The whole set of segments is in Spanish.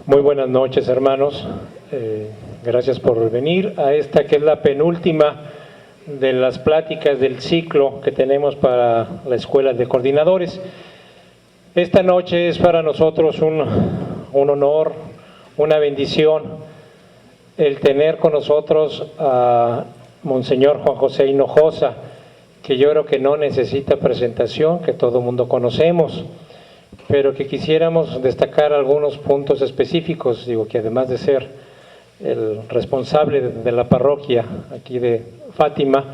Muy buenas noches, hermanos. Gracias por venir a esta que es la penúltima de las pláticas del ciclo que tenemos para la Escuela de Coordinadores. Esta noche es para nosotros un honor, una bendición, el tener con nosotros a Monseñor Juan José Hinojosa, que yo creo que no necesita presentación, que todo el mundo conocemos, pero que quisiéramos destacar algunos puntos específicos. Digo que además de ser el responsable de la parroquia aquí de Fátima,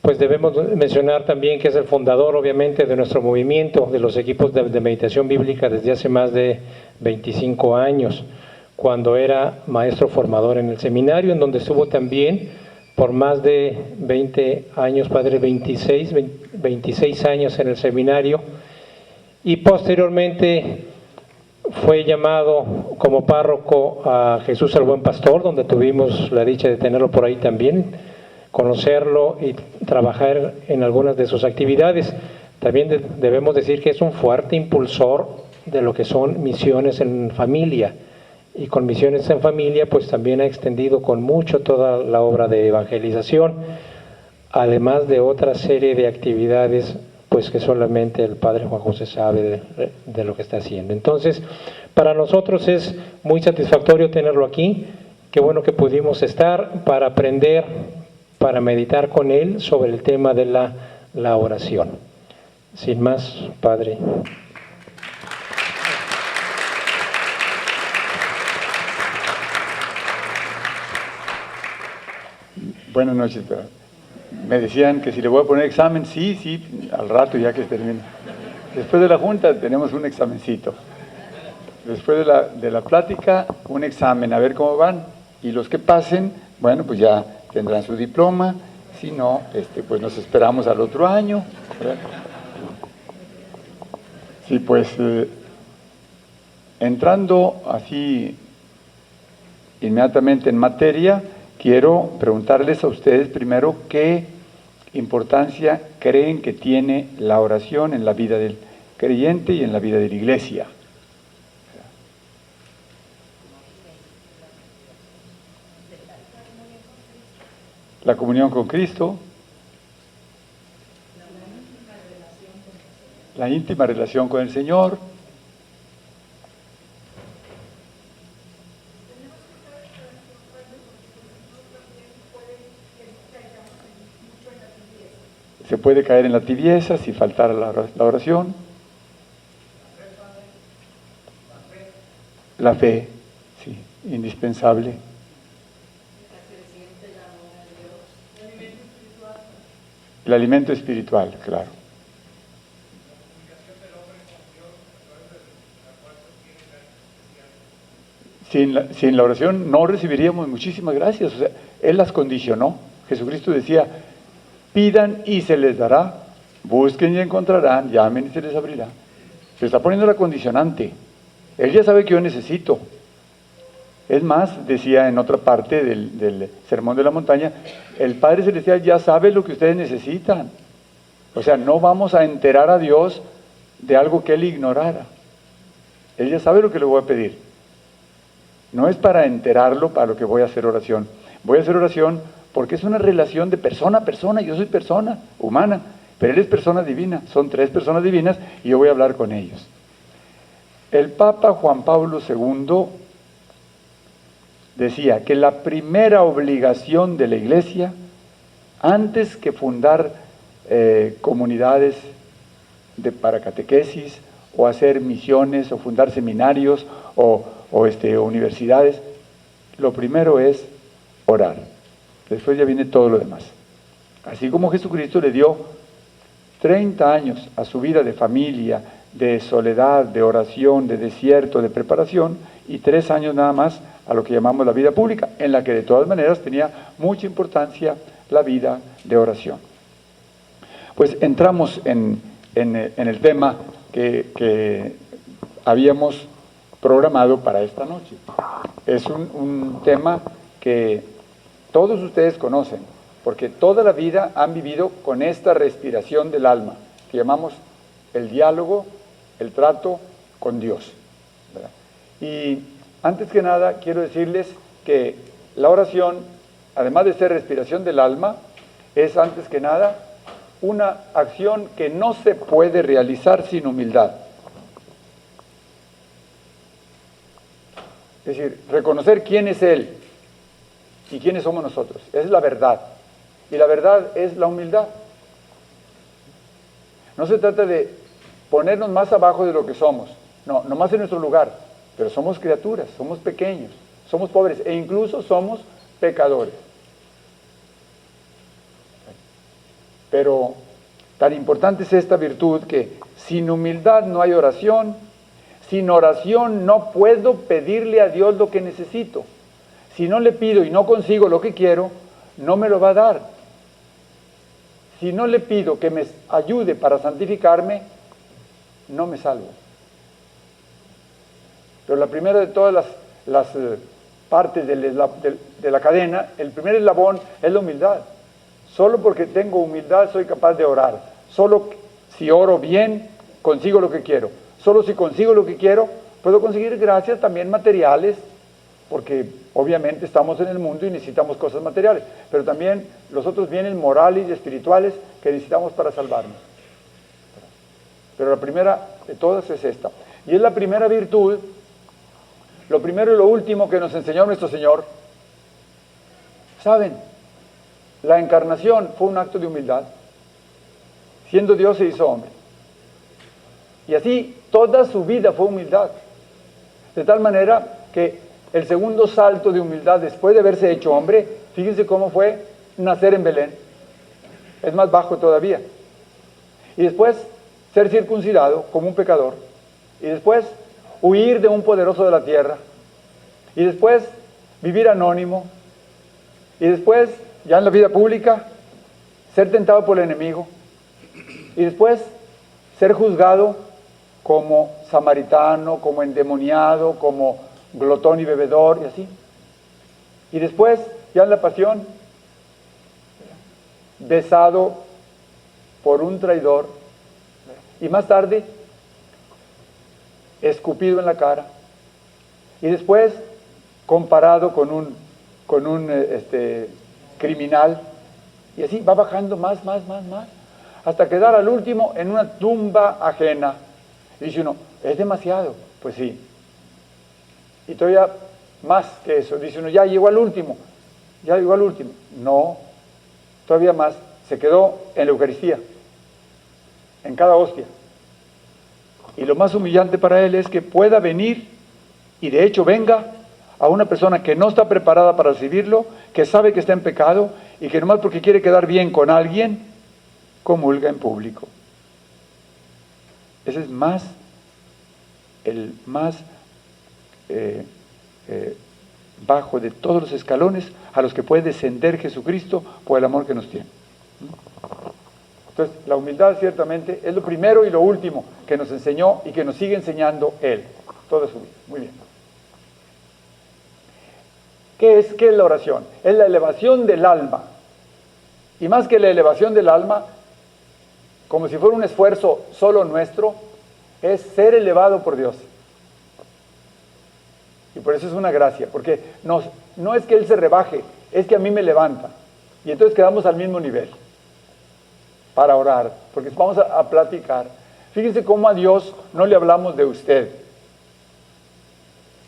pues debemos mencionar también que es el fundador, obviamente, de nuestro movimiento, de los equipos de meditación bíblica desde hace más de 25 años, cuando era maestro formador en el seminario, en donde estuvo también por más de 20 años, padre, 26 años en el seminario, y posteriormente fue llamado como párroco a Jesús el Buen Pastor, donde tuvimos la dicha de tenerlo por ahí también, conocerlo y trabajar en algunas de sus actividades. También debemos decir que es un fuerte impulsor de lo que son misiones en familia, y con misiones en familia pues también ha extendido con mucho toda la obra de evangelización, además de otra serie de actividades pues que solamente el Padre Juan José sabe de lo que está haciendo. Entonces, para nosotros es muy satisfactorio tenerlo aquí. Qué bueno que pudimos estar para aprender, para meditar con él sobre el tema de la oración. Sin más, Padre. Buenas noches. Me decían que si le voy a poner examen, sí, al rato ya que termine. Después de la junta tenemos un examencito. Después de la plática, un examen, a ver cómo van. Y los que pasen, bueno, pues ya tendrán su diploma. Si no, pues nos esperamos al otro año, ¿verdad? Sí, pues entrando así inmediatamente en materia, quiero preguntarles a ustedes primero qué importancia creen que tiene la oración en la vida del creyente y en la vida de la iglesia. La comunión con Cristo, la íntima relación con el Señor, se puede caer en la tibieza si faltara la oración, la fe, sí, indispensable. El alimento espiritual, claro. Sin la oración no recibiríamos muchísimas gracias. O sea, Él las condicionó. Jesucristo decía: pidan y se les dará, busquen y encontrarán, llamen y se les abrirá. Se está poniendo la condicionante. Él ya sabe que yo necesito. Es más, decía en otra parte del Sermón de la Montaña, el Padre Celestial ya sabe lo que ustedes necesitan. O sea, no vamos a enterar a Dios de algo que Él ignorara. Él ya sabe lo que le voy a pedir. No es para enterarlo para lo que voy a hacer oración. Voy a hacer oración porque es una relación de persona a persona. Yo soy persona humana, pero Él es persona divina. Son 3 personas divinas y yo voy a hablar con ellos. El Papa Juan Pablo II decía que la primera obligación de la Iglesia, antes que fundar comunidades para catequesis, o hacer misiones, o fundar seminarios, o universidades, lo primero es orar. Después ya viene todo lo demás. Así como Jesucristo le dio 30 años a su vida de familia, de soledad, de oración, de desierto, de preparación, y 3 años nada más a lo que llamamos la vida pública, en la que de todas maneras tenía mucha importancia la vida de oración. Pues entramos en el tema que habíamos programado para esta noche. Es un tema que todos ustedes conocen, porque toda la vida han vivido con esta respiración del alma, que llamamos el diálogo, el trato con Dios, ¿verdad? Y antes que nada quiero decirles que la oración, además de ser respiración del alma, es antes que nada una acción que no se puede realizar sin humildad. Es decir, reconocer quién es Él y quiénes somos nosotros. Esa es la verdad. Y la verdad es la humildad. No se trata de ponernos más abajo de lo que somos. No, nomás en nuestro lugar. Pero somos criaturas, somos pequeños, somos pobres e incluso somos pecadores. Pero tan importante es esta virtud que sin humildad no hay oración, sin oración no puedo pedirle a Dios lo que necesito. Si no le pido y no consigo lo que quiero, no me lo va a dar. Si no le pido que me ayude para santificarme, no me salvo. Pero la primera de todas las partes de la cadena, el primer eslabón es la humildad. Solo porque tengo humildad soy capaz de orar. Solo si oro bien, consigo lo que quiero. Solo si consigo lo que quiero, puedo conseguir gracias también materiales, porque obviamente estamos en el mundo y necesitamos cosas materiales, pero también los otros bienes morales y espirituales que necesitamos para salvarnos. Pero la primera de todas es esta. Y es la primera virtud, lo primero y lo último que nos enseñó nuestro Señor. ¿Saben? La encarnación fue un acto de humildad. Siendo Dios se hizo hombre. Y así toda su vida fue humildad. De tal manera que el segundo salto de humildad después de haberse hecho hombre, fíjense cómo fue nacer en Belén. Es más bajo todavía. Y después ser circuncidado como un pecador. Y después huir de un poderoso de la tierra. Y después vivir anónimo. Y después, ya en la vida pública, ser tentado por el enemigo. Y después ser juzgado como samaritano, como endemoniado, como glotón y bebedor y así. Y después, ya en la pasión, besado por un traidor. Y más tarde, escupido en la cara. Y después, comparado con un criminal. Y así va bajando más, hasta quedar al último en una tumba ajena. Y dice uno, es demasiado. Pues sí. Y todavía más que eso. Dice uno, ya llegó al último. No, todavía más. Se quedó en la Eucaristía, en cada hostia. Y lo más humillante para él es que pueda venir, y de hecho venga, a una persona que no está preparada para recibirlo, que sabe que está en pecado, y que nomás porque quiere quedar bien con alguien, comulga en público. Ese es el más bajo de todos los escalones a los que puede descender Jesucristo por el amor que nos tiene. Entonces, la humildad ciertamente es lo primero y lo último que nos enseñó y que nos sigue enseñando Él toda su vida. Muy bien. ¿Qué es la oración? Es la elevación del alma. Y más que la elevación del alma, como si fuera un esfuerzo solo nuestro, es ser elevado por Dios. Y por eso es una gracia, porque no es que Él se rebaje, es que a mí me levanta. Y entonces quedamos al mismo nivel para orar, porque vamos a platicar. Fíjense cómo a Dios no le hablamos de usted.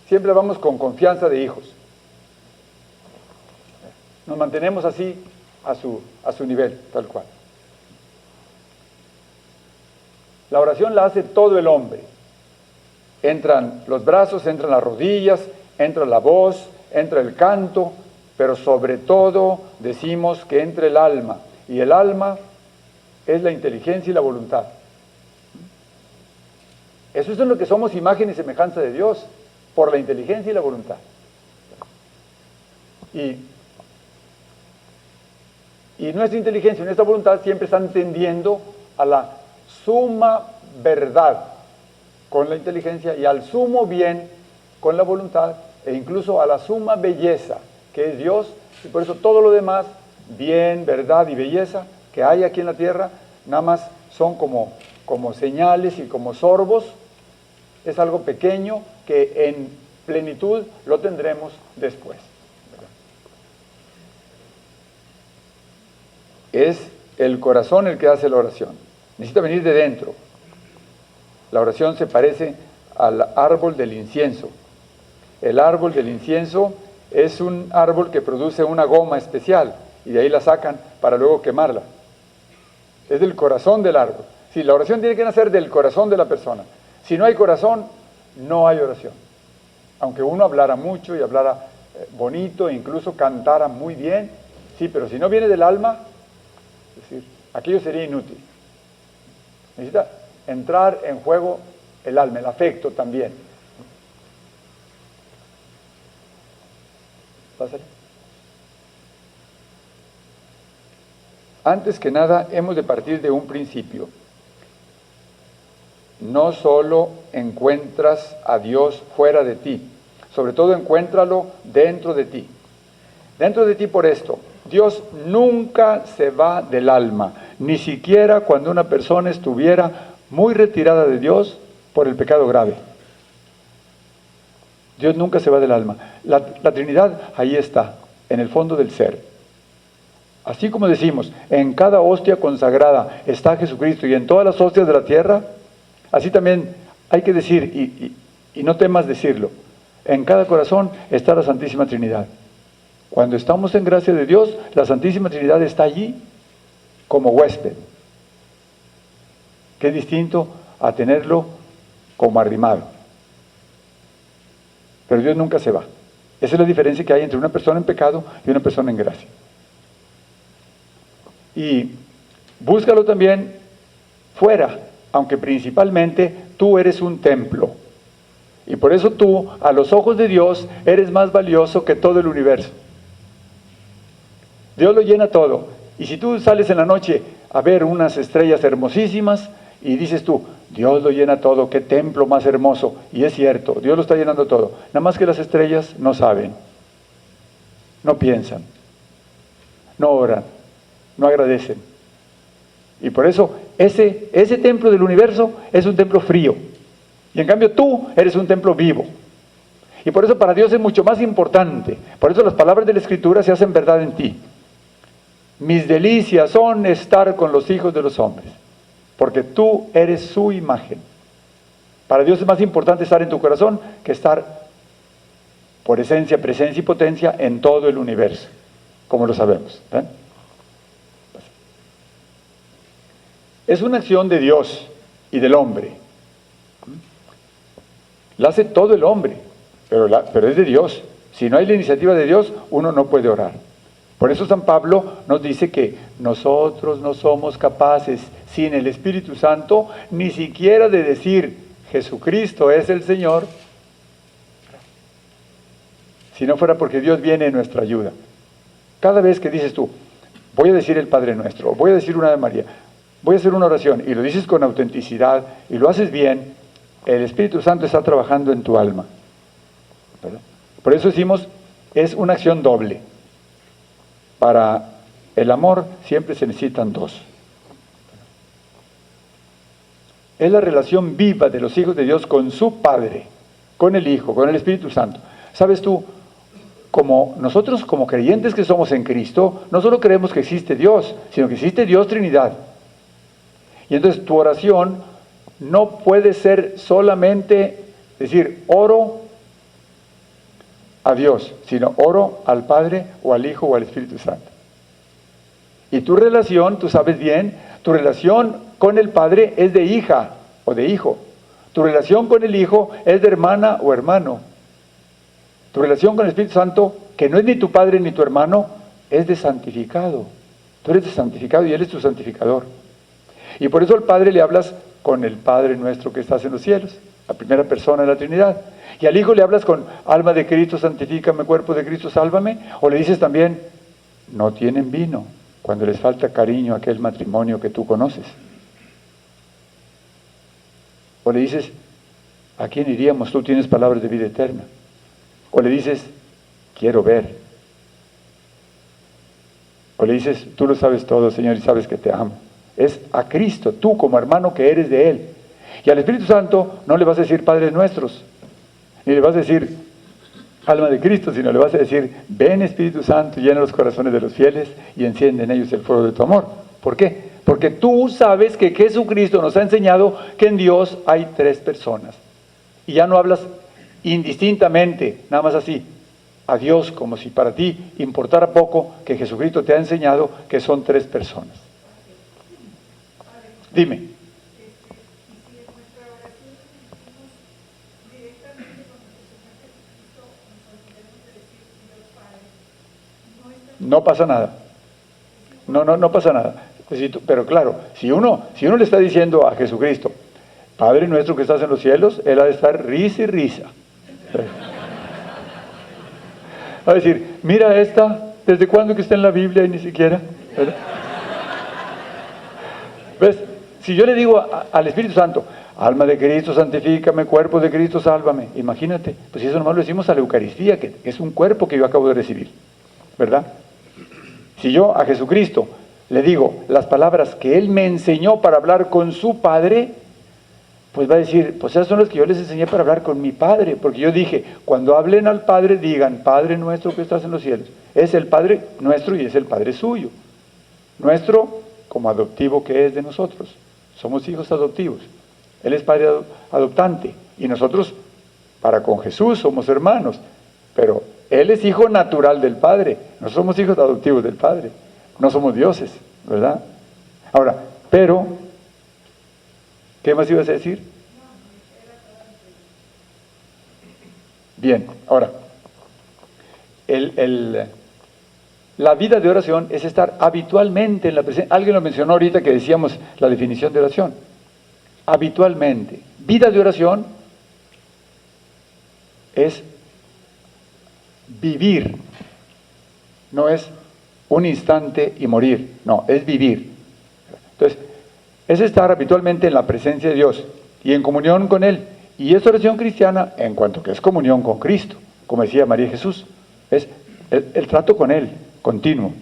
Siempre vamos con confianza de hijos. Nos mantenemos así a su nivel, tal cual. La oración la hace todo el hombre. Entran los brazos, entran las rodillas, entra la voz, entra el canto, pero sobre todo decimos que entra el alma. Y el alma es la inteligencia y la voluntad. Eso es en lo que somos imagen y semejanza de Dios, por la inteligencia y la voluntad. Y nuestra inteligencia y nuestra voluntad siempre están tendiendo a la suma verdad con la inteligencia y al sumo bien con la voluntad e incluso a la suma belleza que es Dios, y por eso todo lo demás, bien, verdad y belleza que hay aquí en la tierra, nada más son como señales y como sorbos, es algo pequeño que en plenitud lo tendremos después. Es el corazón el que hace la oración. Necesita venir de dentro. La oración se parece al árbol del incienso. El árbol del incienso es un árbol que produce una goma especial y de ahí la sacan para luego quemarla. Es del corazón del árbol. Sí, la oración tiene que nacer del corazón de la persona. Si no hay corazón, no hay oración. Aunque uno hablara mucho y hablara bonito e incluso cantara muy bien, sí, pero si no viene del alma, es decir, aquello sería inútil. Necesita entrar en juego el alma, el afecto también. Pásale. Antes que nada, hemos de partir de un principio. No solo encuentras a Dios fuera de ti, sobre todo encuéntralo dentro de ti. Dentro de ti por esto, Dios nunca se va del alma, ni siquiera cuando una persona estuviera muy retirada de Dios por el pecado grave. Dios nunca se va del alma. La Trinidad ahí está, en el fondo del ser. Así como decimos, en cada hostia consagrada está Jesucristo y en todas las hostias de la tierra, así también hay que decir, y no temas decirlo, en cada corazón está la Santísima Trinidad. Cuando estamos en gracia de Dios, la Santísima Trinidad está allí como huésped. Qué distinto a tenerlo como arrimado. Pero Dios nunca se va. Esa es la diferencia que hay entre una persona en pecado y una persona en gracia. Y búscalo también fuera, aunque principalmente tú eres un templo. Y por eso tú, a los ojos de Dios, eres más valioso que todo el universo. Dios lo llena todo. Y si tú sales en la noche a ver unas estrellas hermosísimas y dices tú, Dios lo llena todo, qué templo más hermoso. Y es cierto, Dios lo está llenando todo. Nada más que las estrellas no saben, no piensan, no oran, no agradecen. Y por eso ese templo del universo es un templo frío. Y en cambio tú eres un templo vivo. Y por eso para Dios es mucho más importante. Por eso las palabras de la Escritura se hacen verdad en ti. Mis delicias son estar con los hijos de los hombres, porque tú eres su imagen. Para Dios es más importante estar en tu corazón que estar por esencia, presencia y potencia en todo el universo, como lo sabemos. ¿Ven? Es una acción de Dios y del hombre. La hace todo el hombre, pero es de Dios. Si no hay la iniciativa de Dios, uno no puede orar. Por eso San Pablo nos dice que nosotros no somos capaces, sin el Espíritu Santo, ni siquiera de decir Jesucristo es el Señor, si no fuera porque Dios viene en nuestra ayuda. Cada vez que dices tú, voy a decir el Padre Nuestro, voy a decir una Ave María, voy a hacer una oración, y lo dices con autenticidad, y lo haces bien, el Espíritu Santo está trabajando en tu alma. ¿Verdad? Por eso decimos, es una acción doble. Para el amor siempre se necesitan dos. Es la relación viva de los hijos de Dios con su Padre, con el Hijo, con el Espíritu Santo. ¿Sabes tú? Como nosotros como creyentes que somos en Cristo, no solo creemos que existe Dios, sino que existe Dios Trinidad. Y entonces tu oración no puede ser solamente decir, oro a Dios, sino oro al Padre o al Hijo o al Espíritu Santo. Y tu relación, tú sabes bien, tu relación con el Padre es de hija o de hijo. Tu relación con el Hijo es de hermana o hermano. Tu relación con el Espíritu Santo, que no es ni tu padre ni tu hermano, es de santificado. Tú eres de santificado y Él es tu santificador. Y por eso al Padre le hablas con el Padre nuestro que estás en los cielos, la primera persona de la Trinidad. Y al Hijo le hablas con alma de Cristo, santifícame, cuerpo de Cristo, sálvame. O le dices también, no tienen vino, cuando les falta cariño a aquel matrimonio que tú conoces. O le dices, ¿a quién iríamos? Tú tienes palabras de vida eterna. O le dices, quiero ver. O le dices, tú lo sabes todo, Señor, y sabes que te amo. Es a Cristo, tú como hermano que eres de Él. Y al Espíritu Santo no le vas a decir Padres nuestros, ni le vas a decir alma de Cristo, sino le vas a decir, ven Espíritu Santo, llena los corazones de los fieles y enciende en ellos el fuego de tu amor. ¿Por qué? Porque tú sabes que Jesucristo nos ha enseñado que en Dios hay tres personas. Y ya no hablas indistintamente, nada más así, a Dios, como si para ti importara poco que Jesucristo te ha enseñado que son tres personas. Dime. No pasa nada. No pasa nada. Pero claro, si uno le está diciendo a Jesucristo, Padre nuestro que estás en los cielos, Él ha de estar risa y risa. Va a decir, mira esta, ¿desde cuándo que está en la Biblia y ni siquiera? ¿Verdad? ¿Ves? Si yo le digo al Espíritu Santo, alma de Cristo, santifícame, cuerpo de Cristo, sálvame. Imagínate, pues eso nomás lo decimos a la Eucaristía, que es un cuerpo que yo acabo de recibir, ¿verdad? Si yo a Jesucristo le digo las palabras que Él me enseñó para hablar con su Padre, pues va a decir, pues esas son las que yo les enseñé para hablar con mi Padre, porque yo dije, cuando hablen al Padre, digan, Padre nuestro que estás en los cielos. Es el Padre nuestro y es el Padre suyo. Nuestro como adoptivo que es de nosotros. Somos hijos adoptivos. Él es Padre adoptante y nosotros, para con Jesús, somos hermanos, pero Él es hijo natural del Padre. Nosotros somos hijos adoptivos del Padre. No somos dioses, ¿verdad? Ahora, pero, ¿qué más ibas a decir? Bien, ahora, la vida de oración es estar habitualmente en la presencia. Alguien lo mencionó ahorita que decíamos la definición de oración. Habitualmente. Vida de oración es vivir, no es un instante y morir, no, es vivir. Entonces, es estar habitualmente en la presencia de Dios y en comunión con Él. Y es oración cristiana en cuanto que es comunión con Cristo, como decía María Jesús, es el trato con Él, continuo.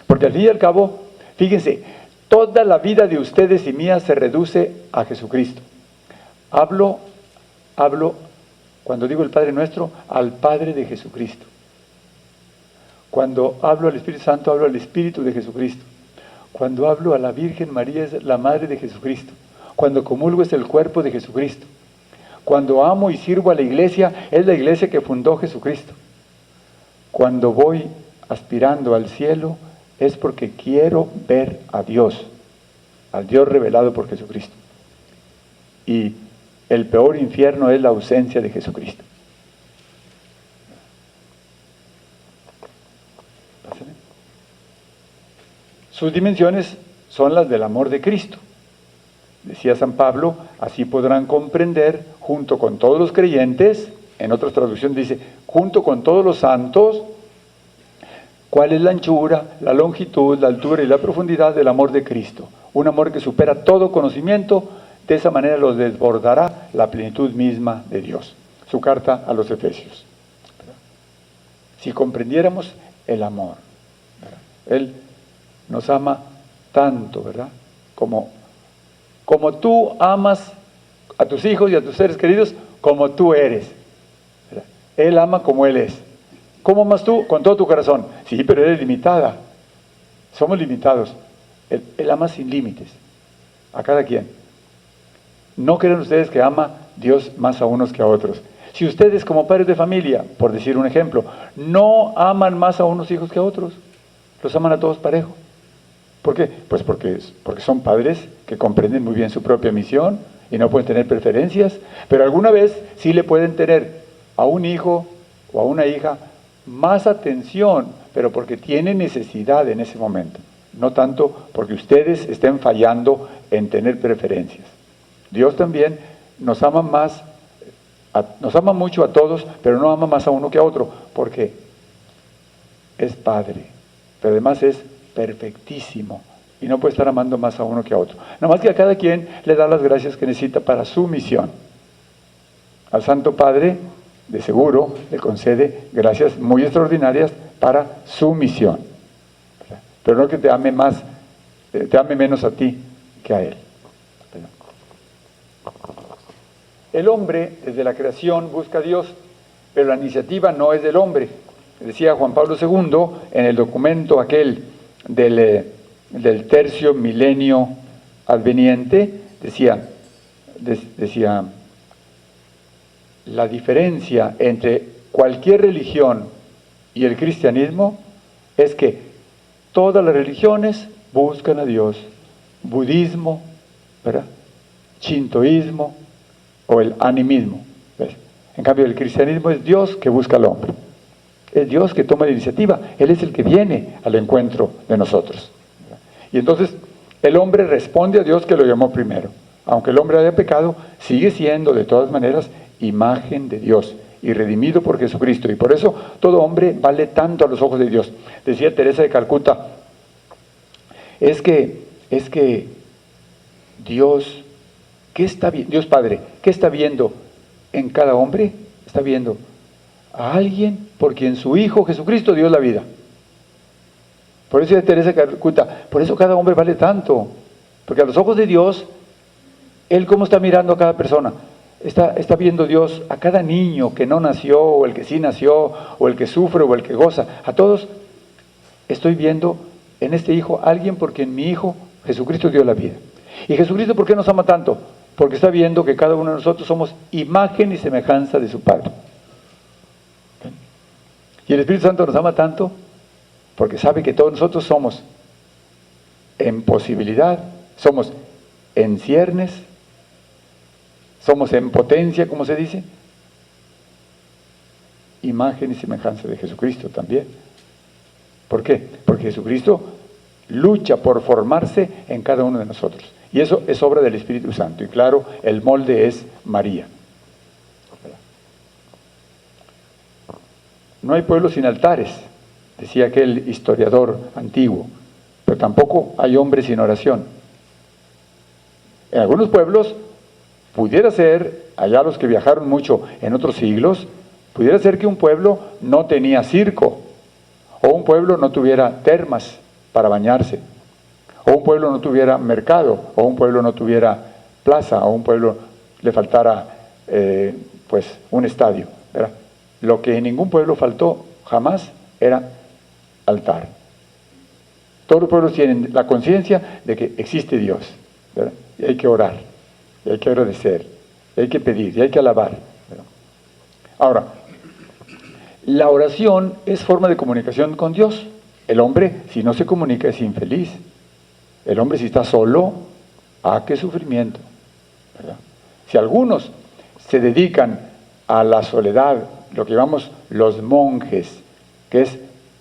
Porque al fin y al cabo, fíjense, toda la vida de ustedes y mía se reduce a Jesucristo. Hablo, cuando digo el Padre Nuestro, al Padre de Jesucristo. Cuando hablo al Espíritu Santo, hablo al Espíritu de Jesucristo. Cuando hablo a la Virgen María, es la Madre de Jesucristo. Cuando comulgo, es el cuerpo de Jesucristo. Cuando amo y sirvo a la iglesia, es la iglesia que fundó Jesucristo. Cuando voy aspirando al cielo, es porque quiero ver a Dios, al Dios revelado por Jesucristo. Y el peor infierno es la ausencia de Jesucristo. Sus dimensiones son las del amor de Cristo. Decía San Pablo, así podrán comprender, junto con todos los creyentes, en otras traducciones dice, junto con todos los santos, cuál es la anchura, la longitud, la altura y la profundidad del amor de Cristo. Un amor que supera todo conocimiento, de esa manera los desbordará la plenitud misma de Dios. Su carta a los Efesios. Si comprendiéramos el amor, ¿verdad? Él nos ama tanto, ¿verdad? Como tú amas a tus hijos y a tus seres queridos, como tú eres, ¿verdad? Él ama como Él es. ¿Cómo amas tú? Con todo tu corazón. Sí, pero eres limitada. Somos limitados. Él ama sin límites. A cada quien. No crean ustedes que ama Dios más a unos que a otros. Si ustedes como padres de familia, por decir un ejemplo, no aman más a unos hijos que a otros, los aman a todos parejo. ¿Por qué? Pues porque son padres que comprenden muy bien su propia misión y no pueden tener preferencias, pero alguna vez sí le pueden tener a un hijo o a una hija más atención, pero porque tiene necesidad en ese momento, no tanto porque ustedes estén fallando en tener preferencias. Dios también nos ama más, nos ama mucho a todos, pero no ama más a uno que a otro, porque es Padre, pero además es perfectísimo y no puede estar amando más a uno que a otro. Nada más que a cada quien le da las gracias que necesita para su misión. Al Santo Padre, de seguro, le concede gracias muy extraordinarias para su misión. Pero no que te ame más, te ame menos a ti que a Él. El hombre, desde la creación, busca a Dios, pero la iniciativa no es del hombre. Decía Juan Pablo II en el documento aquel del tercio milenio adveniente, decía, la diferencia entre cualquier religión y el cristianismo es que todas las religiones buscan a Dios. Budismo, ¿verdad? Shintoísmo o el animismo, ¿ves? En cambio, el cristianismo es Dios que busca al hombre. Es Dios que toma la iniciativa. Él es el que viene al encuentro de nosotros. Y entonces, el hombre responde a Dios que lo llamó primero. Aunque el hombre haya pecado, sigue siendo, de todas maneras, imagen de Dios y redimido por Jesucristo. Y por eso, todo hombre vale tanto a los ojos de Dios. Decía Teresa de Calcuta, es que Dios, Dios Padre, ¿qué está viendo en cada hombre? Está viendo a alguien por quien su Hijo Jesucristo dio la vida. Por eso decía Teresa de Calcuta, por eso cada hombre vale tanto, porque a los ojos de Dios, Él cómo está mirando a cada persona. Está viendo Dios a cada niño que no nació, o el que sí nació, o el que sufre, o el que goza. A todos estoy viendo en este Hijo alguien por quien mi Hijo Jesucristo dio la vida. ¿Y Jesucristo por qué nos ama tanto? Porque está viendo que cada uno de nosotros somos imagen y semejanza de su Padre. Y el Espíritu Santo nos ama tanto porque sabe que todos nosotros somos en posibilidad, somos en ciernes, somos en potencia, como se dice, imagen y semejanza de Jesucristo también. ¿Por qué? Porque Jesucristo lucha por formarse en cada uno de nosotros. Y eso es obra del Espíritu Santo. Y claro, el molde es María. No hay pueblo sin altares, decía aquel historiador antiguo, pero tampoco hay hombre sin oración. En algunos pueblos pudiera ser, allá los que viajaron mucho en otros siglos, pudiera ser que un pueblo no tenía circo, o un pueblo no tuviera termas para bañarse, o un pueblo no tuviera mercado, o un pueblo no tuviera plaza, o un pueblo le faltara pues un estadio, ¿verdad? Lo que en ningún pueblo faltó jamás era altar. Todos los pueblos tienen la conciencia de que existe Dios, ¿verdad? Y hay que orar, y hay que agradecer, y hay que pedir, y hay que alabar, ¿verdad? Ahora, la oración es forma de comunicación con Dios. El hombre, si no se comunica, es infeliz. El hombre, si está solo, qué sufrimiento, ¿verdad? Si algunos se dedican a la soledad, lo que llamamos los monjes, que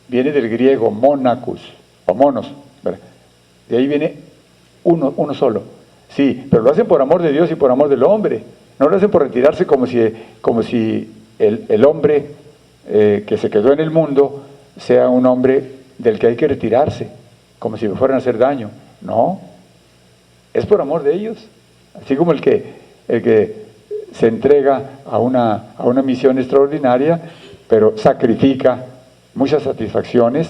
viene del griego monacus, o monos, ¿verdad? De ahí viene uno solo. Sí, pero lo hacen por amor de Dios y por amor del hombre. No lo hacen por retirarse como si el hombre que se quedó en el mundo sea un hombre del que hay que retirarse, como si me fueran a hacer daño. No, es por amor de ellos. Así como el que se entrega a una misión extraordinaria, pero sacrifica muchas satisfacciones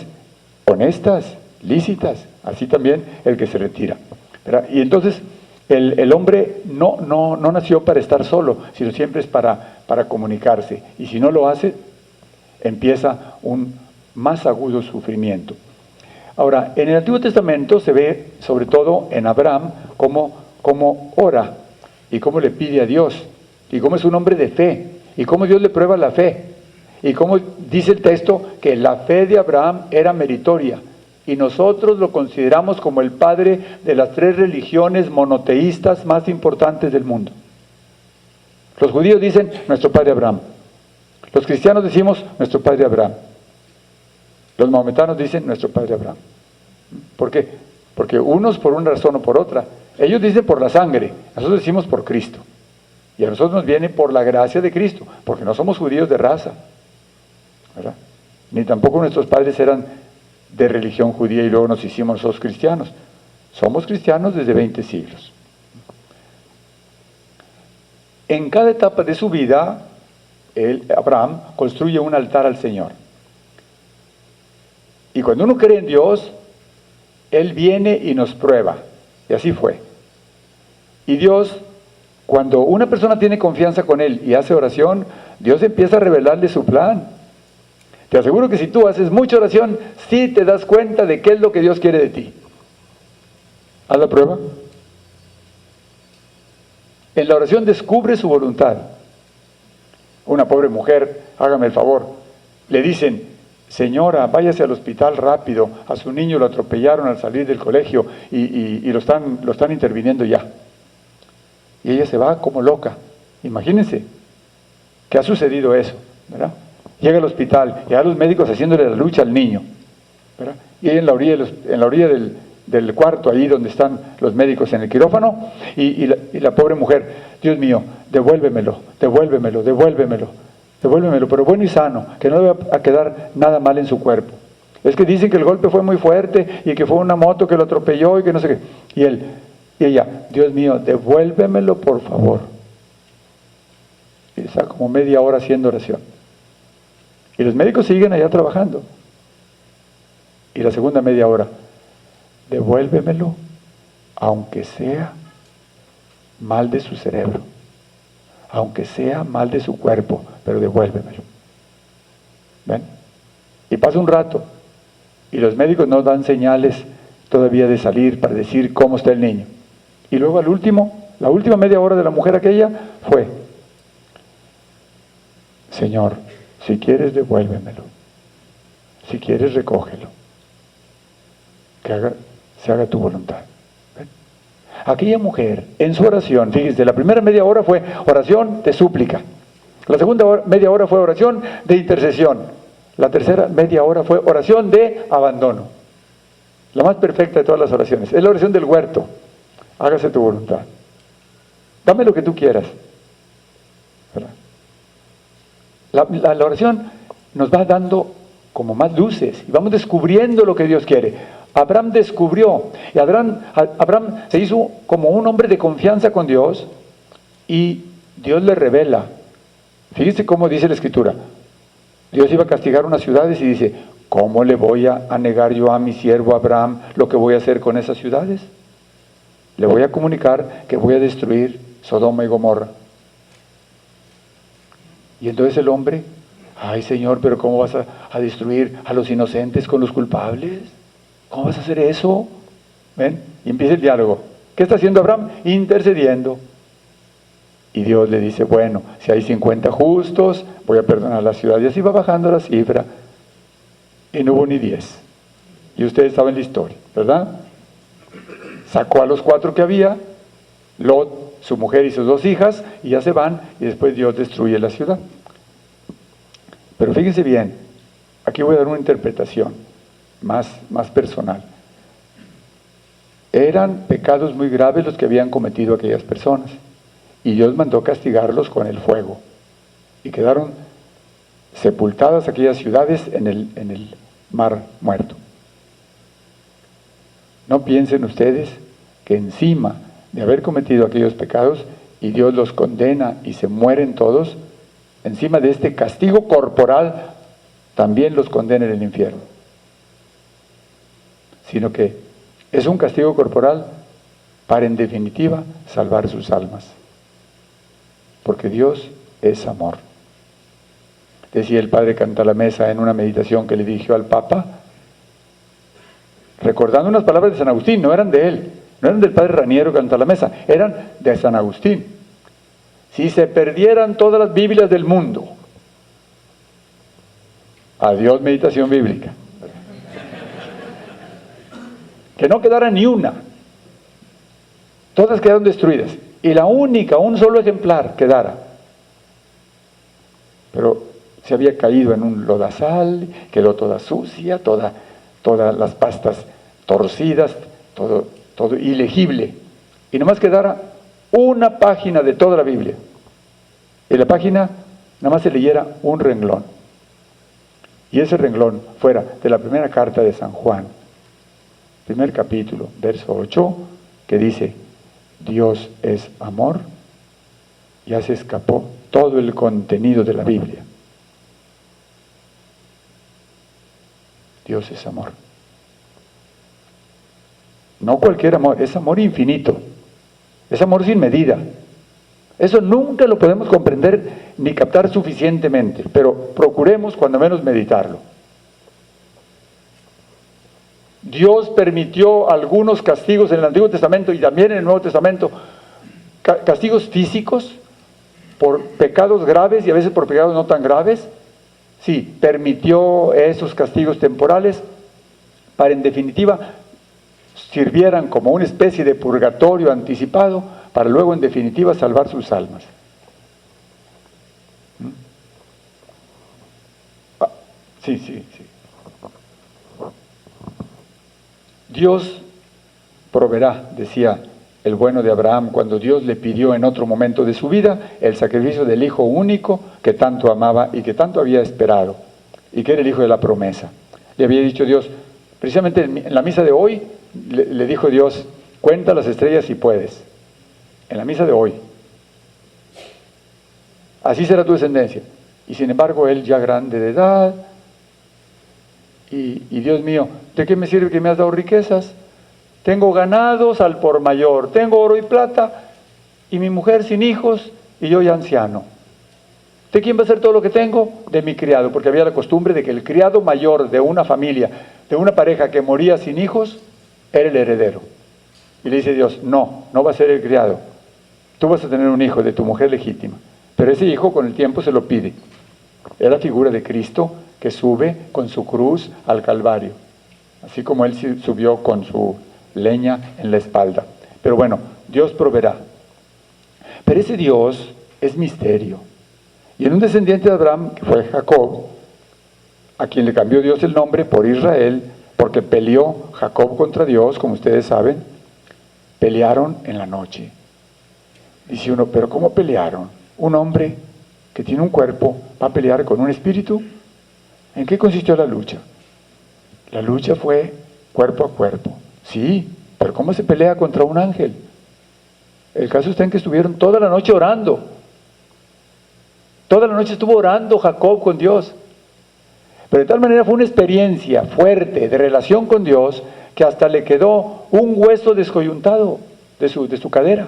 honestas, lícitas. Así también el que se retira, ¿verdad? Y entonces el hombre no nació para estar solo, sino siempre es para comunicarse. Y si no lo hace, empieza un más agudo sufrimiento. Ahora, en el Antiguo Testamento se ve, sobre todo en Abraham, cómo ora y cómo le pide a Dios, y cómo es un hombre de fe, y cómo Dios le prueba la fe, y cómo dice el texto que la fe de Abraham era meritoria, y nosotros lo consideramos como el padre de las 3 religiones monoteístas más importantes del mundo. Los judíos dicen, nuestro padre Abraham. Los cristianos decimos, nuestro padre Abraham. Los maometanos dicen, nuestro padre Abraham. ¿Por qué? Porque unos por una razón o por otra, Ellos dicen por la sangre, nosotros decimos por Cristo. Y a nosotros nos viene por la gracia de Cristo, porque no somos judíos de raza, ¿verdad? Ni tampoco nuestros padres eran de religión judía y luego nos hicimos nosotros cristianos. Somos cristianos desde 20 siglos. En cada etapa de su vida, Abraham construye un altar al Señor. Y cuando uno cree en Dios, Él viene y nos prueba. Y así fue. Y Dios, cuando una persona tiene confianza con Él y hace oración, Dios empieza a revelarle su plan. Te aseguro que si tú haces mucha oración, sí te das cuenta de qué es lo que Dios quiere de ti. Haz la prueba. En la oración descubre su voluntad. Una pobre mujer, hágame el favor, le dicen: señora, váyase al hospital rápido, a su niño lo atropellaron al salir del colegio y lo están interviniendo ya. Y ella se va como loca. Imagínense que ha sucedido eso, ¿verdad? Llega al hospital y a los médicos haciéndole la lucha al niño, ¿verdad? Y ella en la orilla del cuarto, ahí donde están los médicos en el quirófano, y la pobre mujer: Dios mío, devuélvemelo, pero bueno y sano, que no le va a quedar nada mal en su cuerpo. Es que dicen que el golpe fue muy fuerte y que fue una moto que lo atropelló y que no sé qué. Y ella: Dios mío, devuélvemelo por favor. Y está como media hora haciendo oración. Y los médicos siguen allá trabajando. Y la segunda media hora: devuélvemelo, aunque sea mal de su cerebro, aunque sea mal de su cuerpo, pero devuélvemelo. ¿Ven? Y pasa un rato, y los médicos no dan señales todavía de salir para decir cómo está el niño. Y luego la última media hora de la mujer aquella fue: Señor, si quieres devuélvemelo, si quieres recógelo, que se haga tu voluntad. ¿Ven? Aquella mujer, en su oración, fíjense, la primera media hora fue oración de súplica, la segunda media hora fue oración de intercesión, la tercera media hora fue oración de abandono. La más perfecta de todas las oraciones es la oración del huerto: hágase tu voluntad, dame lo que tú quieras, ¿verdad? La oración nos va dando como más luces y vamos descubriendo lo que Dios quiere. Abraham descubrió, y Abraham se hizo como un hombre de confianza con Dios, y Dios le revela. Fíjense cómo dice la Escritura: Dios iba a castigar unas ciudades y dice: ¿cómo le voy a negar yo a mi siervo Abraham lo que voy a hacer con esas ciudades? Le voy a comunicar que voy a destruir Sodoma y Gomorra. Y entonces el hombre: ay Señor, pero ¿cómo vas a destruir a los inocentes con los culpables? ¿Cómo vas a hacer eso? ¿Ven? Y empieza el diálogo. ¿Qué está haciendo Abraham? Intercediendo. Y Dios le dice: bueno, si hay 50 justos, voy a perdonar la ciudad. Y así va bajando la cifra. Y no hubo ni 10. Y ustedes saben la historia, ¿verdad? Sacó a los 4 que había, Lot, su mujer y sus 2 hijas, y ya se van, y después Dios destruye la ciudad. Pero fíjense bien, aquí voy a dar una interpretación más personal. Eran pecados muy graves los que habían cometido aquellas personas, y Dios mandó castigarlos con el fuego, y quedaron sepultadas aquellas ciudades en el mar muerto. No piensen ustedes que encima de haber cometido aquellos pecados y Dios los condena y se mueren todos, encima de este castigo corporal también los condena en el infierno, sino que es un castigo corporal para, en definitiva, salvar sus almas, porque Dios es amor. Decía el padre Cantalamessa en una meditación que le dirigió al Papa, recordando unas palabras de San Agustín, no eran de él, no eran del padre Raniero Cantalamessa, eran de San Agustín. Si se perdieran todas las Biblias del mundo, adiós meditación bíblica, que no quedara ni una, todas quedaron destruidas, y la única, un solo ejemplar quedara, pero se había caído en un lodazal, quedó toda sucia, todas las pastas torcidas, todo ilegible. y nomás quedara una página de toda la Biblia, y la página nada más se leyera un renglón, y ese renglón fuera de la primera carta de San Juan, primer capítulo, verso 8, que dice, Dios es amor, ya se escapó todo el contenido de la Biblia. Dios es amor. No cualquier amor, es amor infinito, es amor sin medida. Eso nunca lo podemos comprender ni captar suficientemente, pero procuremos cuando menos meditarlo. Dios permitió algunos castigos en el Antiguo Testamento y también en el Nuevo Testamento, castigos físicos por pecados graves y a veces por pecados no tan graves. Sí, permitió esos castigos temporales para en definitiva sirvieran como una especie de purgatorio anticipado para luego en definitiva salvar sus almas. Sí. Dios proveerá, decía el bueno de Abraham, cuando Dios le pidió en otro momento de su vida el sacrificio del hijo único que tanto amaba y que tanto había esperado, y que era el hijo de la promesa. Le había dicho Dios, precisamente en la misa de hoy, le dijo Dios, cuenta las estrellas si puedes. En la misa de hoy. Así será tu descendencia. Y sin embargo, él ya grande de edad, y Dios mío, ¿de qué me sirve que me has dado riquezas? Tengo ganados al por mayor, tengo oro y plata, y mi mujer sin hijos, y yo ya anciano. ¿De quién va a ser todo lo que tengo? De mi criado, porque había la costumbre de que el criado mayor de una familia, de una pareja que moría sin hijos, era el heredero. Y le dice Dios, no va a ser el criado. Tú vas a tener un hijo de tu mujer legítima. Pero ese hijo con el tiempo se lo pide. Es la figura de Cristo que sube con su cruz al Calvario. Así como él subió con su leña en la espalda. Pero bueno, Dios proveerá. Pero ese Dios es misterio. Y en un descendiente de Abraham, que fue Jacob, a quien le cambió Dios el nombre por Israel, porque peleó Jacob contra Dios, como ustedes saben, pelearon en la noche. Dice uno, ¿pero cómo pelearon? Un hombre que tiene un cuerpo va a pelear con un espíritu. ¿En qué consistió la lucha? La lucha fue cuerpo a cuerpo. Sí, pero ¿cómo se pelea contra un ángel? El caso está en que estuvieron toda la noche orando. Toda la noche estuvo orando Jacob con Dios. Pero de tal manera fue una experiencia fuerte de relación con Dios que hasta le quedó un hueso descoyuntado de su cadera.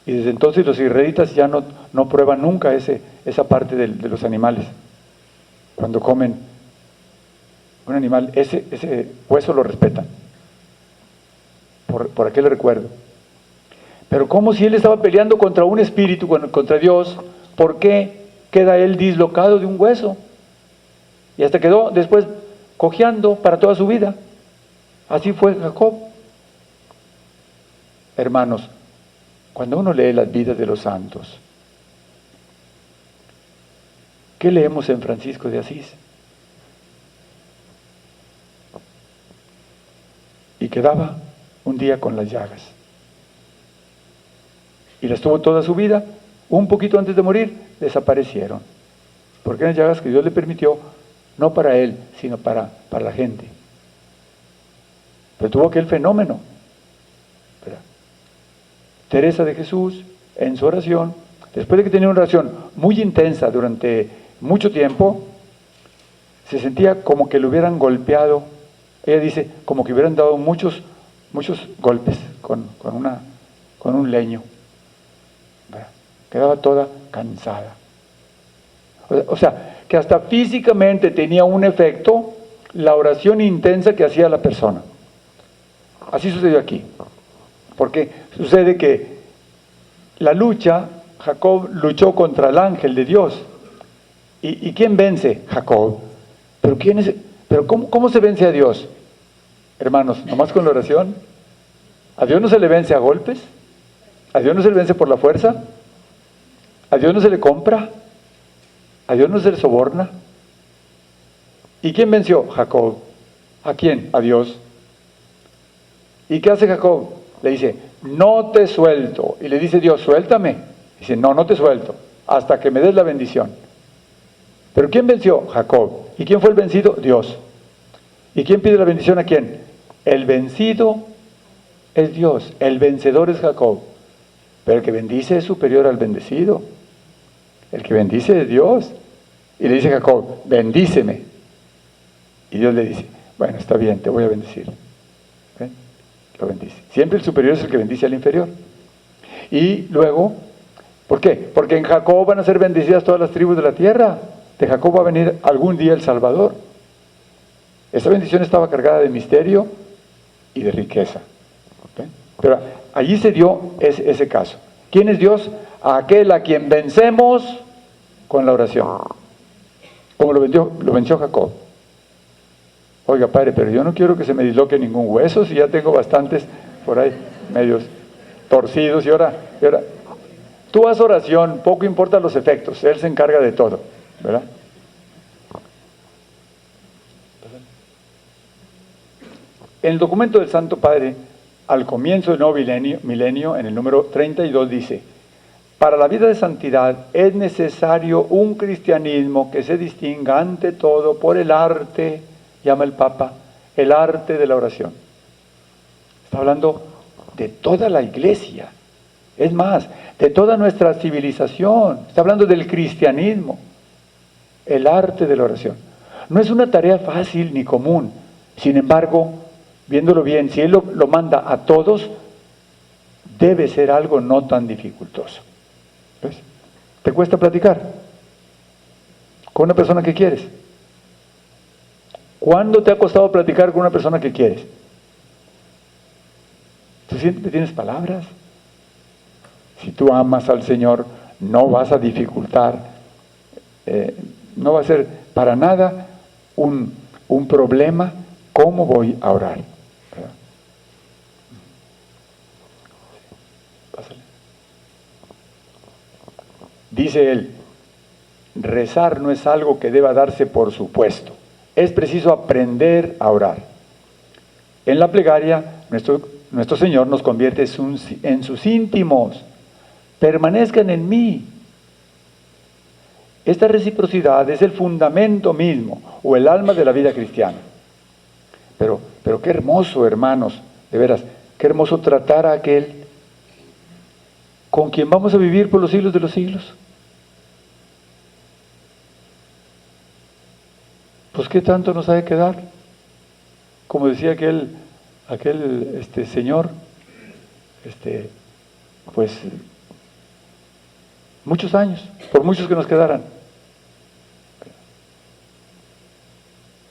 Y desde entonces los israelitas ya no prueban nunca esa parte de los animales. Cuando comen un animal, ese hueso lo respetan. Por aquel recuerdo. Pero como si él estaba peleando contra un espíritu, contra Dios, ¿por qué queda él dislocado de un hueso? Y hasta quedó después cojeando para toda su vida. Así fue Jacob. Hermanos, cuando uno lee las vidas de los santos, ¿qué leemos en Francisco de Asís? Y quedaba un día con las llagas. Y las tuvo toda su vida. Un poquito antes de morir, desaparecieron. Porque eran llagas que Dios le permitió, no para él, sino para la gente. Pero tuvo aquel fenómeno. Teresa de Jesús, en su oración, después de que tenía una oración muy intensa durante mucho tiempo, se sentía como que le hubieran golpeado. Ella dice, como que hubieran dado muchos golpes con un leño. Quedaba toda cansada. O sea, que hasta físicamente tenía un efecto la oración intensa que hacía la persona. Así sucedió aquí. Porque sucede que la lucha, Jacob luchó contra el ángel de Dios. ¿Y quién vence? Jacob. ¿Pero cómo se vence a Dios? Hermanos, nomás con la oración. ¿A Dios no se le vence a golpes? ¿A Dios no se le vence por la fuerza? ¿A Dios no se le compra? ¿A Dios no se le soborna? ¿Y quién venció? Jacob. ¿A quién? A Dios. ¿Y qué hace Jacob? Le dice, no te suelto. Y le dice Dios, suéltame. Dice, no, no te suelto, hasta que me des la bendición. ¿Pero quién venció? Jacob. ¿Y quién fue el vencido? Dios. ¿Y quién pide la bendición a quién? El vencido es Dios, el vencedor es Jacob. Pero el que bendice es superior al bendecido. El que bendice es Dios. Y le dice a Jacob, bendíceme. Y Dios le dice, bueno, está bien, te voy a bendecir. ¿Ven? Lo bendice. Siempre el superior es el que bendice al inferior. Y luego, ¿por qué? Porque en Jacob van a ser bendecidas todas las tribus de la tierra. De Jacob va a venir algún día el Salvador. Esa bendición estaba cargada de misterio y de riqueza. ¿Okay? Pero allí se dio ese caso. ¿Quién es Dios? Aquel a quien vencemos con la oración. Como lo venció Jacob. Oiga, padre, pero yo no quiero que se me disloque ningún hueso, si ya tengo bastantes por ahí, medios torcidos, y ahora tú haz oración, poco importa los efectos, Él se encarga de todo, ¿verdad? En el documento del Santo Padre, al comienzo del nuevo milenio, en el número 32 dice, para la vida de santidad es necesario un cristianismo que se distinga ante todo por el arte, llama el Papa, el arte de la oración. Está hablando de toda la iglesia, es más, de toda nuestra civilización. Está hablando del cristianismo, el arte de la oración. No es una tarea fácil ni común, sin embargo, viéndolo bien, si Él lo manda a todos, debe ser algo no tan dificultoso. ¿Ves? ¿Te cuesta platicar con una persona que quieres? ¿Cuándo te ha costado platicar con una persona que quieres? ¿Tú sientes que tienes palabras? Si tú amas al Señor, no vas a dificultar, no va a ser para nada un problema cómo voy a orar. ¿Verdad? Pásale. Dice él, rezar no es algo que deba darse por supuesto. Es preciso aprender a orar. En la plegaria, nuestro Señor nos convierte en sus íntimos. Permanezcan en mí. Esta reciprocidad es el fundamento mismo o el alma de la vida cristiana. Pero qué hermoso, hermanos, de veras, qué hermoso tratar a aquel con quien vamos a vivir por los siglos de los siglos. Pues qué tanto nos ha de quedar. Como decía aquel señor, pues muchos años, por muchos que nos quedaran.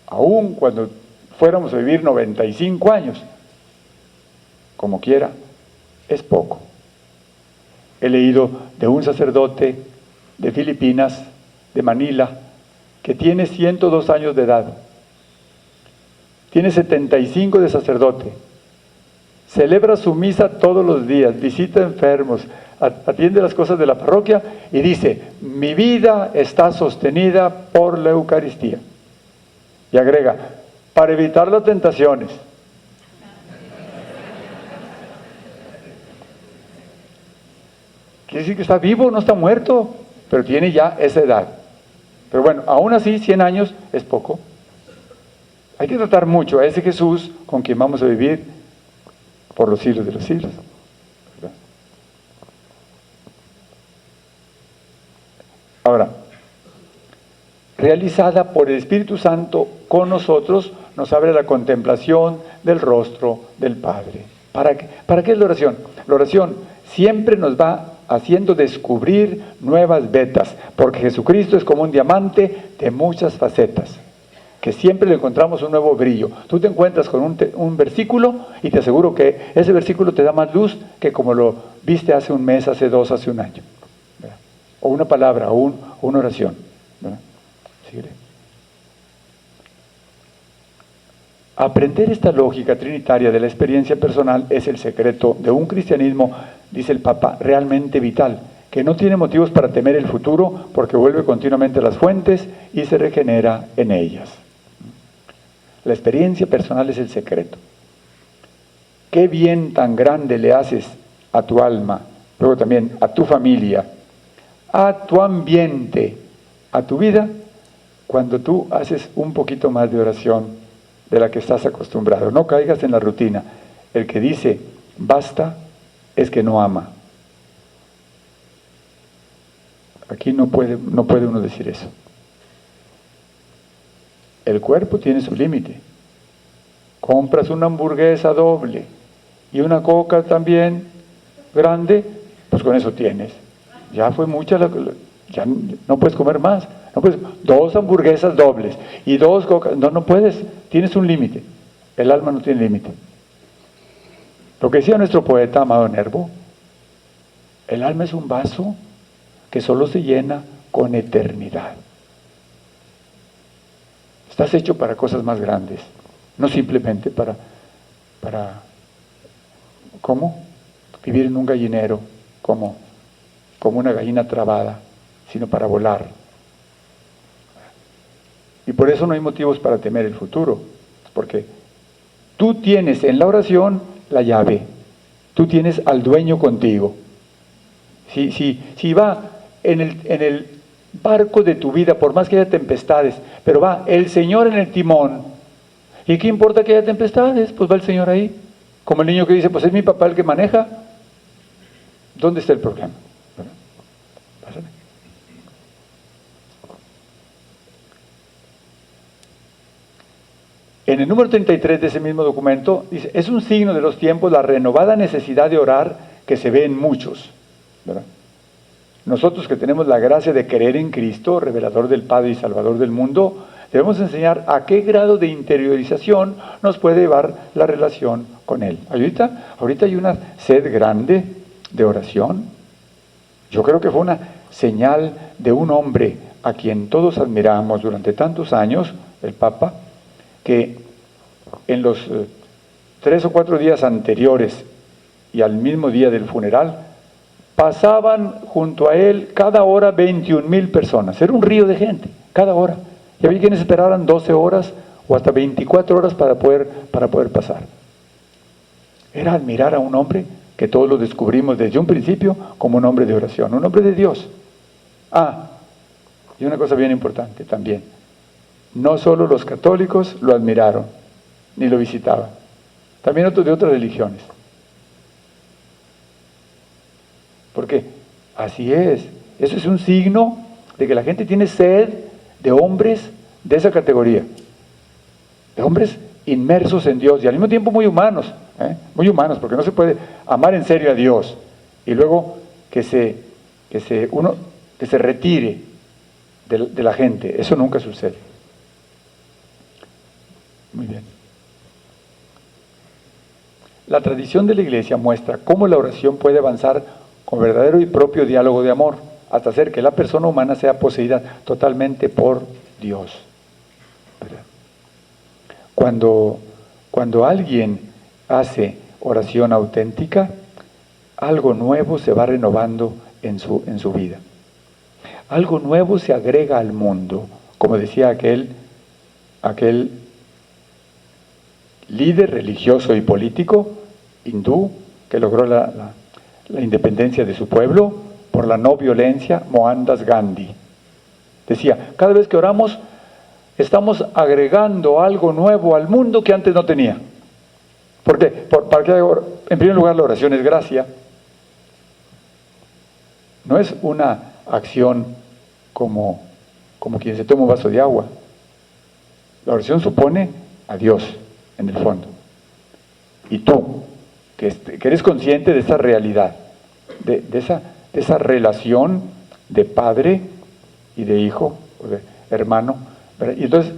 Aún cuando fuéramos a vivir 95 años, como quiera, es poco. He leído de un sacerdote de Filipinas, de Manila, que tiene 102 años de edad. Tiene 75 de sacerdote. Celebra su misa todos los días, visita enfermos, atiende las cosas de la parroquia y dice, mi vida está sostenida por la Eucaristía. Y agrega, para evitar las tentaciones. Quiere decir que está vivo, no está muerto, pero tiene ya esa edad. Pero bueno, aún así 100 años es poco. Hay que tratar mucho a ese Jesús con quien vamos a vivir por los siglos de los siglos. ¿Verdad? Ahora, realizada por el Espíritu Santo con nosotros, nos abre la contemplación del rostro del Padre. ¿Para qué es la oración? La oración siempre nos va haciendo descubrir nuevas vetas, porque Jesucristo es como un diamante de muchas facetas, que siempre le encontramos un nuevo brillo. Tú te encuentras con un versículo y te aseguro que ese versículo te da más luz que como lo viste hace un mes, hace 2, hace un año. ¿Verdad? O una palabra, o una oración. ¿Verdad? Síguele. Aprender esta lógica trinitaria de la experiencia personal es el secreto de un cristianismo, dice el Papa, realmente vital, que no tiene motivos para temer el futuro porque vuelve continuamente a las fuentes y se regenera en ellas. La experiencia personal es el secreto. ¿Qué bien tan grande le haces a tu alma, luego también a tu familia, a tu ambiente, a tu vida, cuando tú haces un poquito más de oración de la que estás acostumbrado. No caigas en la rutina. El que dice basta es que no ama. Aquí no puede uno decir eso. El cuerpo tiene su límite. Compras una hamburguesa doble y una coca también grande, pues con eso tienes. Ya fue mucha, ya no puedes comer más. No puedes, 2 hamburguesas dobles y 2 cocas, no puedes, tienes un límite. El alma no tiene límite. Lo que decía nuestro poeta amado Nervo, el alma es un vaso que solo se llena con eternidad. Estás hecho para cosas más grandes, no simplemente para ¿cómo? Vivir en un gallinero como una gallina trabada, sino para volar. Y por eso no hay motivos para temer el futuro, porque tú tienes en la oración la llave, tú tienes al dueño contigo. Si va en el barco de tu vida, por más que haya tempestades, pero va el Señor en el timón, ¿y qué importa que haya tempestades? Pues va el Señor ahí, como el niño que dice, pues es mi papá el que maneja. ¿Dónde está el problema? Pásame. En el número 33 de ese mismo documento, dice, es un signo de los tiempos la renovada necesidad de orar que se ve en muchos, ¿verdad? Nosotros que tenemos la gracia de creer en Cristo, revelador del Padre y Salvador del mundo, debemos enseñar a qué grado de interiorización nos puede llevar la relación con Él. Ahorita hay una sed grande de oración. Yo creo que fue una señal de un hombre a quien todos admiramos durante tantos años, el Papa, que en los 3 o 4 días anteriores y al mismo día del funeral, pasaban junto a él cada hora 21,000 personas. Era un río de gente, cada hora. Y había quienes esperaran 12 horas o hasta 24 horas para poder pasar. Era admirar a un hombre que todos lo descubrimos desde un principio como un hombre de oración, un hombre de Dios. Y una cosa bien importante también. No solo los católicos lo admiraron, ni lo visitaban, también otros de otras religiones. Porque así es, eso es un signo de que la gente tiene sed de hombres de esa categoría, de hombres inmersos en Dios y al mismo tiempo muy humanos, porque no se puede amar en serio a Dios y luego que se retire de la gente. Eso nunca sucede. Muy bien. La tradición de la Iglesia muestra cómo la oración puede avanzar con verdadero y propio diálogo de amor, hasta hacer que la persona humana sea poseída totalmente por Dios. ¿Verdad? Cuando alguien hace oración auténtica, algo nuevo se va renovando en su vida. Algo nuevo se agrega al mundo, como decía aquel líder religioso y político hindú que logró la independencia de su pueblo por la no violencia, Mohandas Gandhi. Decía, cada vez que oramos estamos agregando algo nuevo al mundo que antes no tenía. ¿Por qué? En primer lugar, la oración es gracia. No es una acción como quien se toma un vaso de agua. La oración supone a Dios en el fondo. Y tú, que eres consciente de esa realidad, de esa relación de padre y de hijo, o de hermano, ¿verdad? Y entonces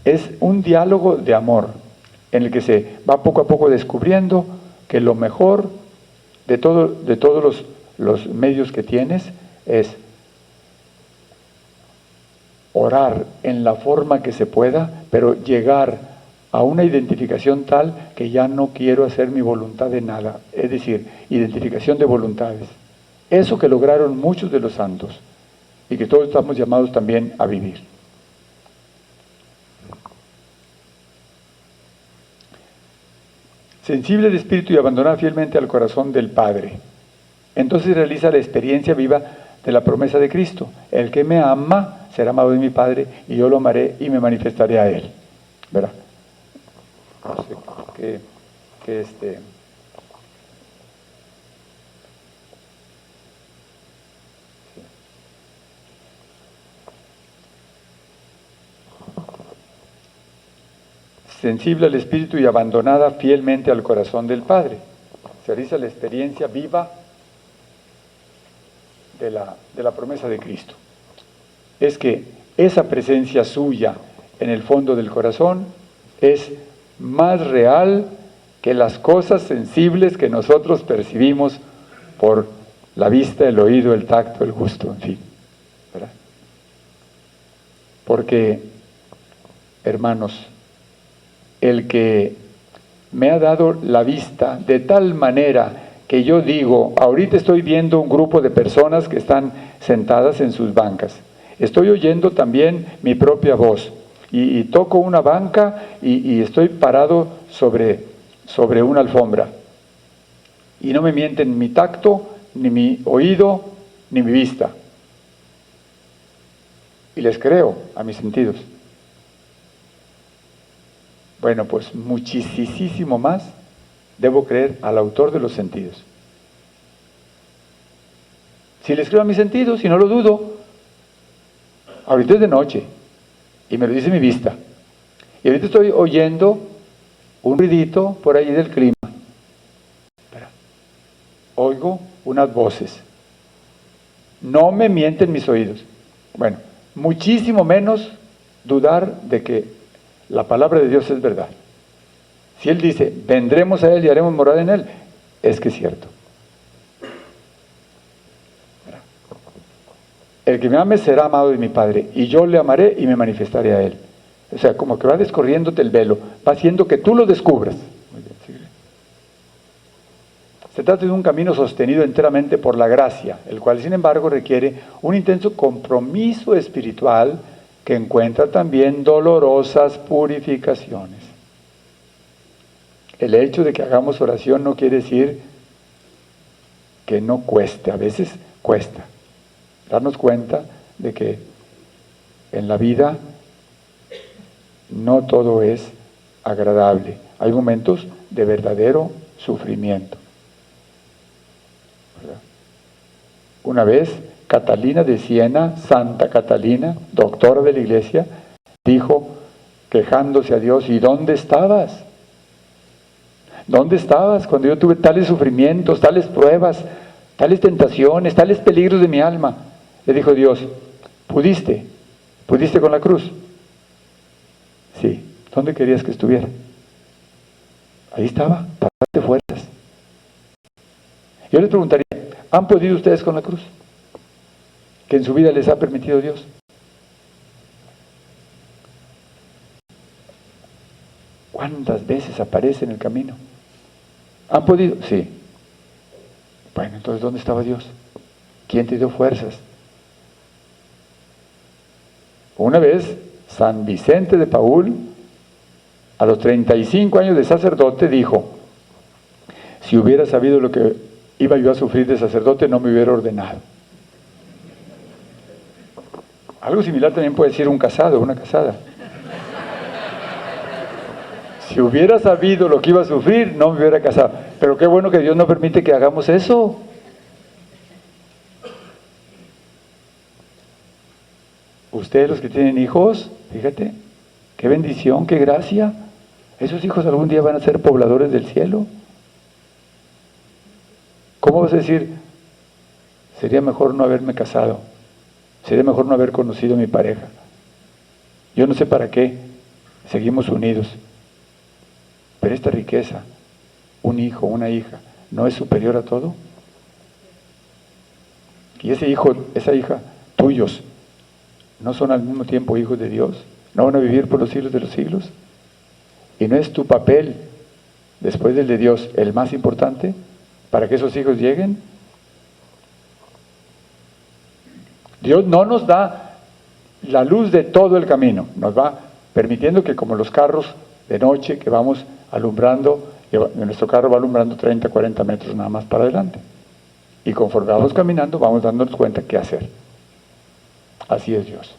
es un diálogo de amor en el que se va poco a poco descubriendo que lo mejor de todos los medios que tienes es orar en la forma que se pueda, pero llegar a una identificación tal que ya no quiero hacer mi voluntad de nada, es decir, identificación de voluntades. Eso que lograron muchos de los santos y que todos estamos llamados también a vivir. sensible de espíritu y abandonada fielmente al corazón del Padre. Entonces realiza la experiencia viva de la promesa de Cristo. El que me ama será amado de mi Padre, y yo lo amaré y me manifestaré a él. ¿Verdad? No sé qué sensible al espíritu y abandonada fielmente al corazón del Padre. Se realiza la experiencia viva de la promesa de Cristo. Es que esa presencia suya en el fondo del corazón es más real que las cosas sensibles que nosotros percibimos por la vista, el oído, el tacto, el gusto, en fin. ¿Verdad? Porque, hermanos, el que me ha dado la vista de tal manera que yo digo, ahorita estoy viendo un grupo de personas que están sentadas en sus bancas, estoy oyendo también mi propia voz, y toco una banca y estoy parado sobre una alfombra, y no me mienten mi tacto, ni mi oído, ni mi vista, y les creo a mis sentidos. Bueno, pues muchísimo más debo creer al autor de los sentidos. Si les creo a mis sentidos y no lo dudo, ahorita es de noche y me lo dice mi vista. Y ahorita estoy oyendo un ruidito por ahí del clima. Oigo unas voces. No me mienten mis oídos. Bueno, muchísimo menos dudar de que la palabra de Dios es verdad. Si Él dice, vendremos a Él y haremos morada en Él, es que es cierto. El que me ame será amado de mi Padre, y yo le amaré y me manifestaré a Él. O sea, como que va descorriéndote el velo, va haciendo que tú lo descubras. Muy bien, sigue. Se trata de un camino sostenido enteramente por la gracia, el cual, sin embargo, requiere un intenso compromiso espiritual que encuentra también dolorosas purificaciones. El hecho de que hagamos oración no quiere decir que no cueste, a veces cuesta. Darnos cuenta de que en la vida no todo es agradable. Hay momentos de verdadero sufrimiento. ¿Verdad? Una vez, Catalina de Siena, Santa Catalina, doctora de la Iglesia, dijo, quejándose a Dios, ¿y dónde estabas? ¿Dónde estabas cuando yo tuve tales sufrimientos, tales pruebas, tales tentaciones, tales peligros de mi alma? Le dijo Dios, ¿pudiste con la cruz? Sí. ¿Dónde querías que estuviera? Ahí estaba, para darte fuerzas. Yo les preguntaría, ¿han podido ustedes con la cruz? Que en su vida les ha permitido Dios. ¿Cuántas veces aparece en el camino? ¿Han podido? Sí. Bueno, entonces, ¿dónde estaba Dios? ¿Quién te dio fuerzas? Una vez, San Vicente de Paúl, a los 35 años de sacerdote, dijo, si hubiera sabido lo que iba yo a sufrir de sacerdote, no me hubiera ordenado. Algo similar también puede decir un casado, una casada. Si hubiera sabido lo que iba a sufrir, no me hubiera casado. Pero qué bueno que Dios no permite que hagamos eso. Ustedes los que tienen hijos, fíjate, qué bendición, qué gracia. Esos hijos algún día van a ser pobladores del cielo. ¿Cómo vas a decir, sería mejor no haberme casado? Sería mejor no haber conocido a mi pareja. Yo no sé para qué seguimos unidos. Pero esta riqueza, un hijo, una hija, ¿no es superior a todo? Y ese hijo, esa hija, tuyos, ¿no son al mismo tiempo hijos de Dios? ¿No van a vivir por los siglos de los siglos? ¿Y no es tu papel, después del de Dios, el más importante para que esos hijos lleguen? Dios no nos da la luz de todo el camino, nos va permitiendo que como los carros de noche que vamos alumbrando Nuestro carro va alumbrando 30, 40 metros nada más para adelante. Y conforme vamos caminando, vamos dándonos cuenta qué hacer. Así es Dios.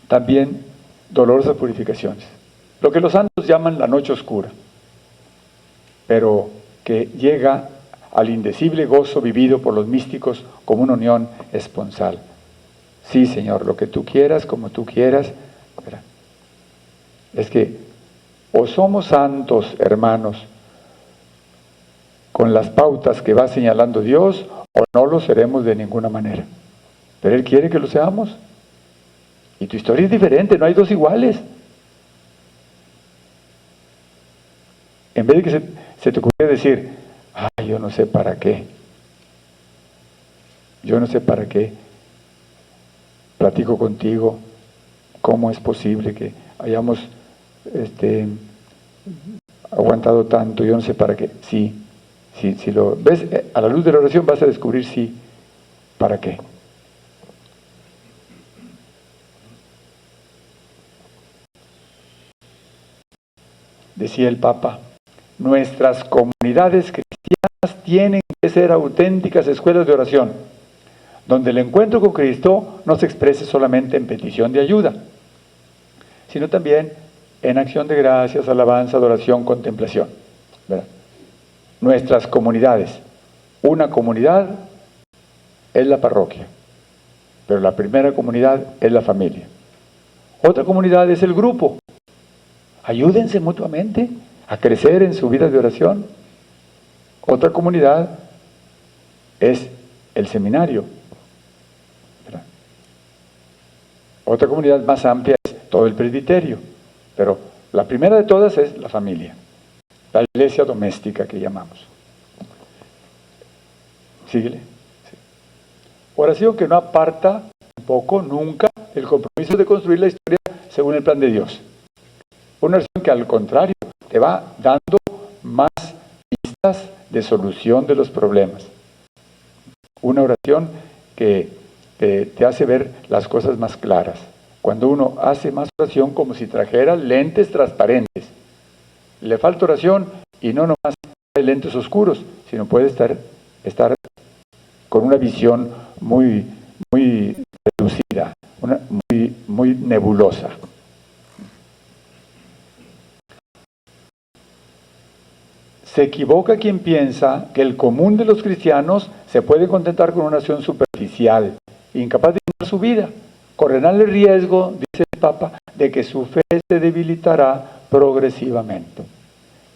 También dolorosas purificaciones. Lo que los santos llaman la noche oscura, pero que llega al indecible gozo vivido por los místicos como una unión esponsal. Sí, Señor, lo que tú quieras, como tú quieras. Es que o somos santos, hermanos, con las pautas que va señalando Dios, o no lo seremos de ninguna manera. Pero Él quiere que lo seamos. Y tu historia es diferente, no hay dos iguales. En vez de que se te ocurra decir, ay, yo no sé para qué. Yo no sé para qué. Platico contigo. ¿Cómo es posible que hayamos aguantado tanto? Yo no sé para qué. Sí. Si lo ves a la luz de la oración vas a descubrir sí, para qué. Decía el Papa, nuestras comunidades cristianas tienen que ser auténticas escuelas de oración, donde el encuentro con Cristo no se exprese solamente en petición de ayuda, sino también en acción de gracias, alabanza, adoración, contemplación. ¿Verdad? Nuestras comunidades. Una comunidad es la parroquia, pero la primera comunidad es la familia. Otra comunidad es el grupo. Ayúdense mutuamente a crecer en su vida de oración. Otra comunidad es el seminario. ¿Verdad? Otra comunidad más amplia es todo el presbiterio. Pero la primera de todas es la familia, la iglesia doméstica que llamamos. Síguele. Sí. Oración que no aparta tampoco, nunca, el compromiso de construir la historia según el plan de Dios. Una oración que al contrario te va dando más pistas de solución de los problemas. Una oración que te hace ver las cosas más claras. Cuando uno hace más oración como si trajera lentes transparentes. Le falta oración y no nomás hay lentes oscuros, sino puede estar con una visión muy reducida, muy nebulosa. Se equivoca quien piensa que el común de los cristianos se puede contentar con una oración superficial, incapaz de llenar su vida. Correrán el riesgo, dice el Papa, de que su fe se debilitará progresivamente.